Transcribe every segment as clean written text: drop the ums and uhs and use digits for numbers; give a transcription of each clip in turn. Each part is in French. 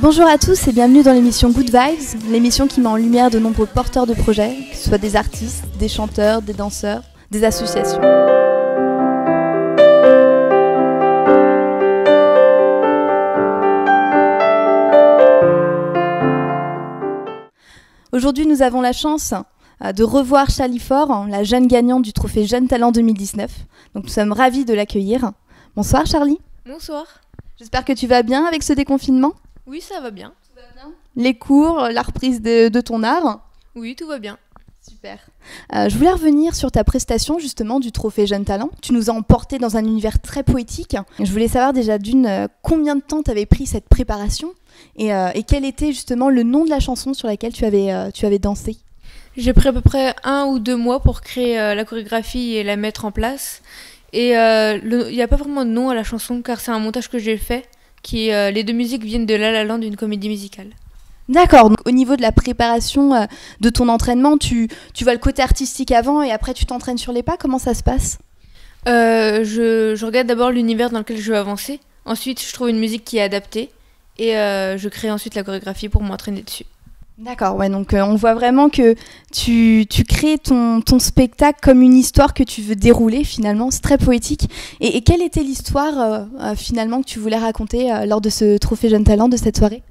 Bonjour à tous et bienvenue dans l'émission Good Vibes, l'émission qui met en lumière de nombreux porteurs de projets, que ce soit des artistes, des chanteurs, des danseurs, des associations. Aujourd'hui, nous avons la chance de revoir Charlie Fort, la jeune gagnante du trophée Jeune Talent 2019. Donc nous sommes ravis de l'accueillir. Bonsoir Charlie. Bonsoir. J'espère que tu vas bien avec ce déconfinement. Oui, ça va bien. Tout va bien. Les cours, la reprise de ton art. Oui, tout va bien. Super. Je voulais revenir sur ta prestation justement du trophée Jeune Talent. Tu nous as emportés dans un univers très poétique. Je voulais savoir déjà combien de temps tu avais pris cette préparation et quel était justement le nom de la chanson sur laquelle tu avais dansé. J'ai pris à peu près 1 ou 2 mois pour créer la chorégraphie et la mettre en place. Et il n'y a pas vraiment de nom à la chanson car c'est un montage que j'ai fait. Les 2 musiques viennent de La La Land, d'une comédie musicale. D'accord, donc au niveau de la préparation de ton entraînement, tu vois le côté artistique avant et après tu t'entraînes sur les pas, comment ça se passe ? Je regarde d'abord l'univers dans lequel je veux avancer, ensuite je trouve une musique qui est adaptée et je crée ensuite la chorégraphie pour m'entraîner dessus. D'accord, ouais, donc on voit vraiment que tu crées ton spectacle comme une histoire que tu veux dérouler finalement, c'est très poétique. Et quelle était l'histoire finalement que tu voulais raconter lors de ce trophée Jeune Talent, de cette soirée ?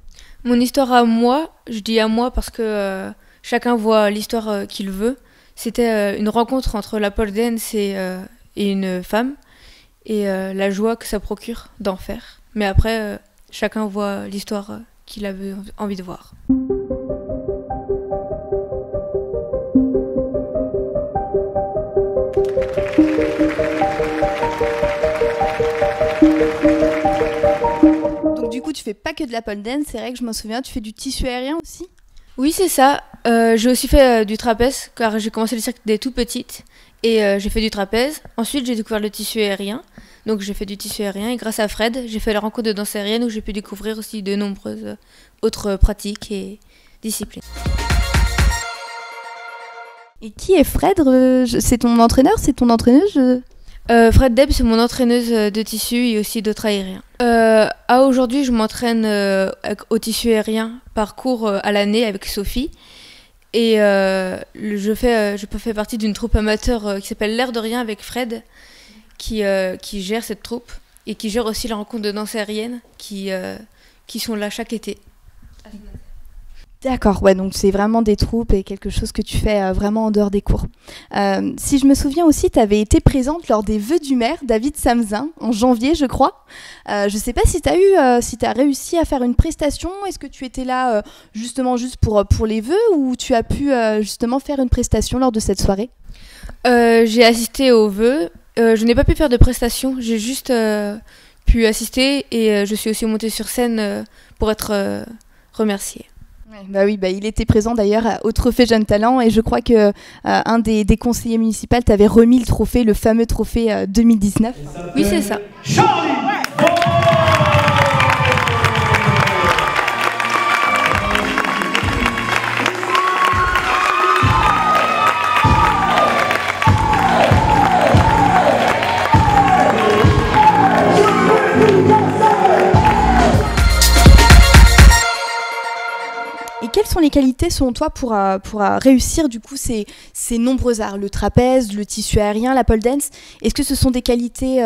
Mon histoire à moi, je dis à moi parce que chacun voit l'histoire qu'il veut. C'était une rencontre entre la pole dance et une femme et la joie que ça procure d'en faire. Mais après, chacun voit l'histoire qu'il avait envie de voir. Du coup, tu fais pas que de la pole dance, c'est vrai que je m'en souviens, tu fais du tissu aérien aussi ? Oui, c'est ça. J'ai aussi fait du trapèze, car j'ai commencé le cirque dès toute petite. Et j'ai fait du trapèze. Ensuite, j'ai découvert le tissu aérien. Donc, j'ai fait du tissu aérien. Et grâce à Fred, j'ai fait la rencontre de danse aérienne où j'ai pu découvrir aussi de nombreuses autres pratiques et disciplines. Et qui est Fred ? C'est ton entraîneur ? C'est ton entraîneuse ? Fred Deb, c'est mon entraîneuse de tissu et aussi d'autres aériens. Aujourd'hui, je m'entraîne au tissu aérien par cours à l'année avec Sophie. Et je fais partie d'une troupe amateur qui s'appelle L'air de rien avec Fred, qui gère cette troupe et qui gère aussi la rencontre de danse aérienne qui sont là chaque été. D'accord, ouais, donc c'est vraiment des troupes et quelque chose que tu fais vraiment en dehors des cours. Si je me souviens aussi, tu avais été présente lors des vœux du maire, David Samzin, en janvier, je crois. Je ne sais pas si tu as réussi à faire une prestation. Est-ce que tu étais là justement juste pour les vœux ou tu as pu justement faire une prestation lors de cette soirée ? J'ai assisté aux vœux. Je n'ai pas pu faire de prestation, j'ai juste pu assister et je suis aussi montée sur scène pour être remerciée. Il était présent d'ailleurs au trophée Jeune Talent et je crois que un des conseillers municipaux t'avait remis le trophée, le fameux trophée 2019. Oui, c'est ça. Charlie. Et quelles sont les qualités selon toi pour réussir du coup ces nombreux arts, le trapèze, le tissu aérien, la pole dance ? Est-ce que ce sont des qualités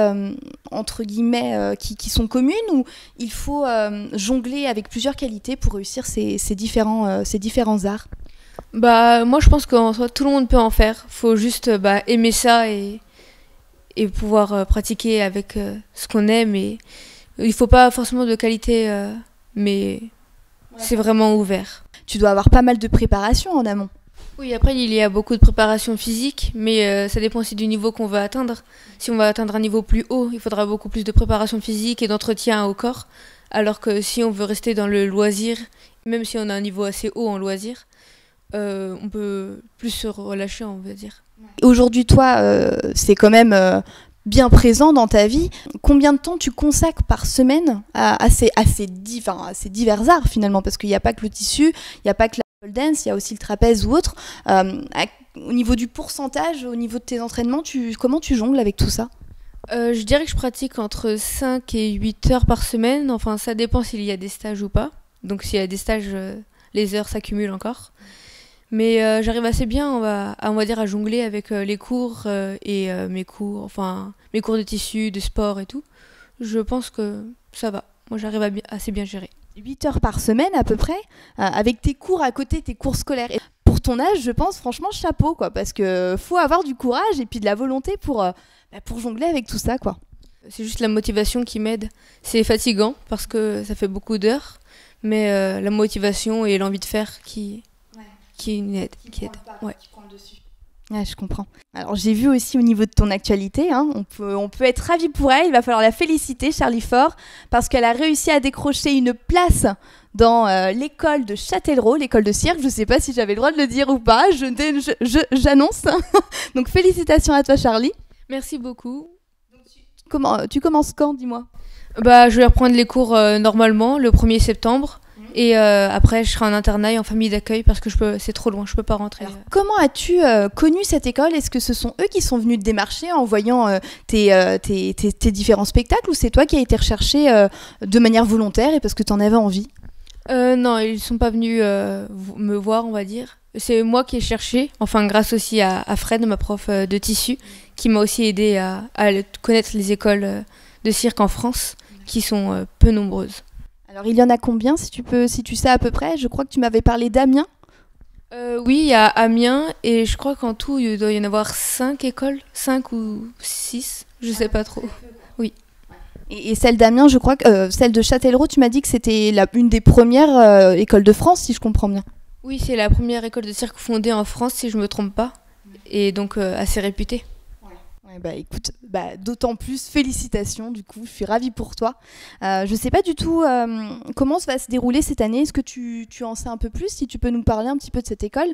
entre guillemets qui sont communes ou il faut jongler avec plusieurs qualités pour réussir ces différents arts ? Moi je pense qu'en soi tout le monde peut en faire. Faut juste aimer ça et pouvoir pratiquer avec ce qu'on aime. Et il faut pas forcément de qualité, mais c'est vraiment ouvert. Tu dois avoir pas mal de préparation en amont. Oui, après il y a beaucoup de préparation physique, mais ça dépend aussi du niveau qu'on veut atteindre. Si on va atteindre un niveau plus haut, il faudra beaucoup plus de préparation physique et d'entretien au corps. Alors que si on veut rester dans le loisir, même si on a un niveau assez haut en loisir, on peut plus se relâcher, on va dire. Aujourd'hui, toi, c'est quand même bien présent dans ta vie. Combien de temps tu consacres par semaine à ces divers arts finalement ? Parce qu'il n'y a pas que le tissu, il n'y a pas que pole dance, il y a aussi le trapèze ou autre. Au niveau du pourcentage, au niveau de tes entraînements, comment tu jongles avec tout ça? Je dirais que je pratique entre 5 et 8 heures par semaine. Enfin, ça dépend s'il y a des stages ou pas. Donc s'il y a des stages, les heures s'accumulent encore. Mais j'arrive assez bien, on va dire, à jongler avec les cours et mes cours de tissu, de sport et tout. Je pense que ça va. Moi, j'arrive à assez bien gérer. 8 heures par semaine à peu près, avec tes cours à côté, tes cours scolaires. Et pour ton âge, je pense franchement chapeau, quoi, parce que faut avoir du courage et puis de la volonté pour jongler avec tout ça, quoi. C'est juste la motivation qui m'aide. C'est fatigant parce que ça fait beaucoup d'heures, mais la motivation et l'envie de faire qui aide. Ouais. Qui prend le dessus. Ouais, je comprends. Alors j'ai vu aussi au niveau de ton actualité, hein, on peut être ravi pour elle, il va falloir la féliciter, Charlie Faure, parce qu'elle a réussi à décrocher une place dans l'école de Châtellerault, l'école de cirque. Je ne sais pas si j'avais le droit de le dire ou pas, j'annonce. Donc félicitations à toi, Charlie. Merci beaucoup. Tu commences quand, dis-moi? Je vais reprendre les cours normalement le 1er septembre. Et après, je serai en internat et en famille d'accueil parce que c'est trop loin, je peux pas rentrer. Alors, comment as-tu connu cette école? Est-ce que ce sont eux qui sont venus te démarcher en voyant tes différents spectacles, ou c'est toi qui as été recherché de manière volontaire et parce que tu en avais envie? Non, ils sont pas venus me voir, on va dire. C'est moi qui ai cherché, enfin grâce aussi à Fred, ma prof de tissu, qui m'a aussi aidé à connaître les écoles de cirque en France, qui sont peu nombreuses. Alors, il y en a combien, si tu sais à peu près? Je crois que tu m'avais parlé d'Amiens. Oui, il y a Amiens, et je crois qu'en tout, il doit y en avoir 5 écoles, 5 ou 6, je sais pas trop. Oui. Et celle d'Amiens, je crois que celle de Châtellerault, tu m'as dit que c'était une des premières écoles de France, si je comprends bien. Oui, c'est la première école de cirque fondée en France, si je me trompe pas, et donc assez réputée. Ouais, écoute, d'autant plus félicitations, du coup, je suis ravie pour toi. Je sais pas du tout comment ça va se dérouler cette année. Est-ce que tu en sais un peu plus? Si tu peux nous parler un petit peu de cette école,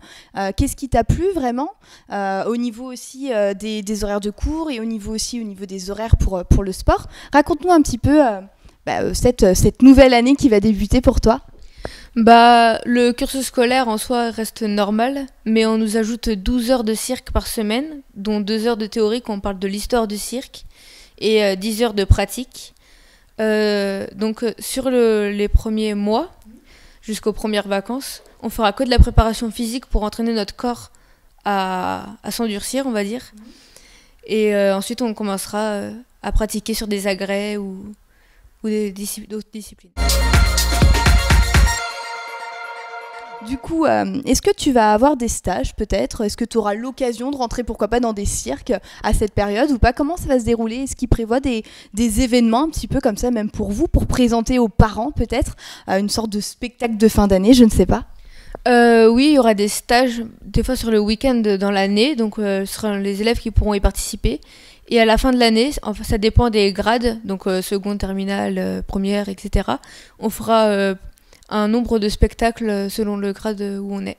qu'est-ce qui t'a plu vraiment au niveau aussi des horaires de cours et au niveau des horaires pour le sport? Raconte-nous un petit peu cette nouvelle année qui va débuter pour toi. Le cursus scolaire en soi reste normal, mais on nous ajoute 12 heures de cirque par semaine, dont 2 heures de théorie quand on parle de l'histoire du cirque, et 10 heures de pratique. Donc sur les premiers mois, jusqu'aux premières vacances, on fera que de la préparation physique pour entraîner notre corps à s'endurcir, on va dire. Et ensuite on commencera à pratiquer sur des agrès ou d'autres disciplines. Du coup, est-ce que tu vas avoir des stages peut-être? Est-ce que tu auras l'occasion de rentrer, pourquoi pas, dans des cirques à cette période ou pas? Comment ça va se dérouler? Est-ce qu'ils prévoient des événements un petit peu comme ça, même pour vous, pour présenter aux parents peut-être une sorte de spectacle de fin d'année, je ne sais pas. Oui, il y aura des stages, des fois sur le week-end dans l'année, donc ce seront les élèves qui pourront y participer. Et à la fin de l'année, enfin, ça dépend des grades, donc seconde, terminale, première, etc. On fera un nombre de spectacles selon le grade où on est.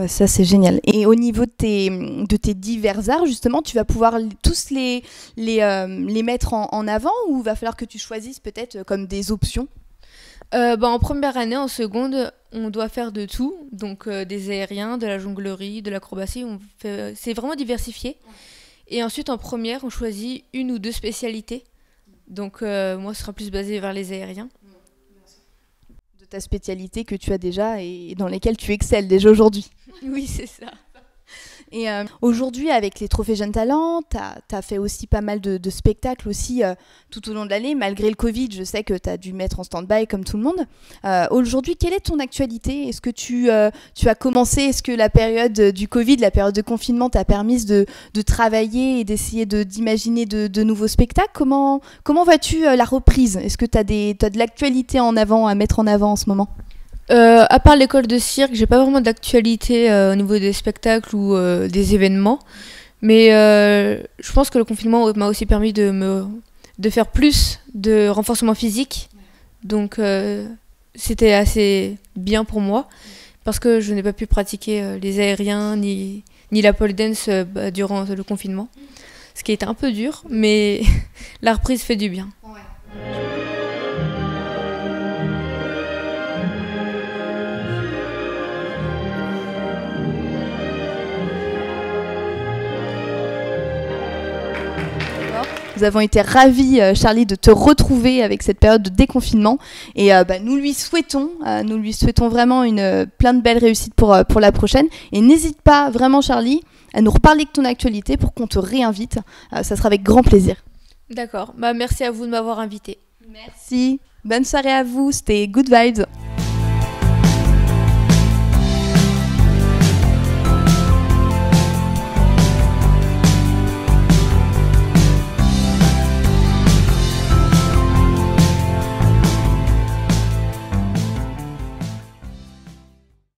Ça c'est génial. Et au niveau de tes divers arts, justement, tu vas pouvoir tous les mettre en avant, ou va falloir que tu choisisses peut-être comme des options? En première année, en seconde, on doit faire de tout, donc des aériens, de la jonglerie, de l'acrobatie, c'est vraiment diversifié. Et ensuite, en première, on choisit 1 ou 2 spécialités. Donc moi, ce sera plus basé vers les aériens. Ta spécialité que tu as déjà et dans lesquelles tu excelles déjà aujourd'hui. Oui, c'est ça. Et aujourd'hui, avec les trophées Jeunes Talents, tu as fait aussi pas mal de spectacles aussi tout au long de l'année. Malgré le Covid, je sais que tu as dû mettre en stand-by comme tout le monde. Aujourd'hui, quelle est ton actualité? Est-ce que tu as commencé, est-ce que la période du Covid, la période de confinement t'a permis de travailler et d'essayer d'imaginer de nouveaux spectacles? Comment vois-tu la reprise? Est-ce que tu as de l'actualité à mettre en avant en ce moment? À part l'école de cirque, j'ai pas vraiment d'actualité au niveau des spectacles ou des événements. Mais je pense que le confinement m'a aussi permis de faire plus de renforcement physique. Donc c'était assez bien pour moi parce que je n'ai pas pu pratiquer les aériens ni la pole dance durant le confinement. Ce qui était un peu dur, mais la reprise fait du bien. Ouais. Nous avons été ravis, Charlie, de te retrouver avec cette période de déconfinement. Et nous lui souhaitons vraiment plein de belles réussites pour la prochaine. Et n'hésite pas vraiment, Charlie, à nous reparler de ton actualité pour qu'on te réinvite. Ça sera avec grand plaisir. D'accord. Merci à vous de m'avoir invité. Merci. Bonne soirée à vous. C'était Good Vibes.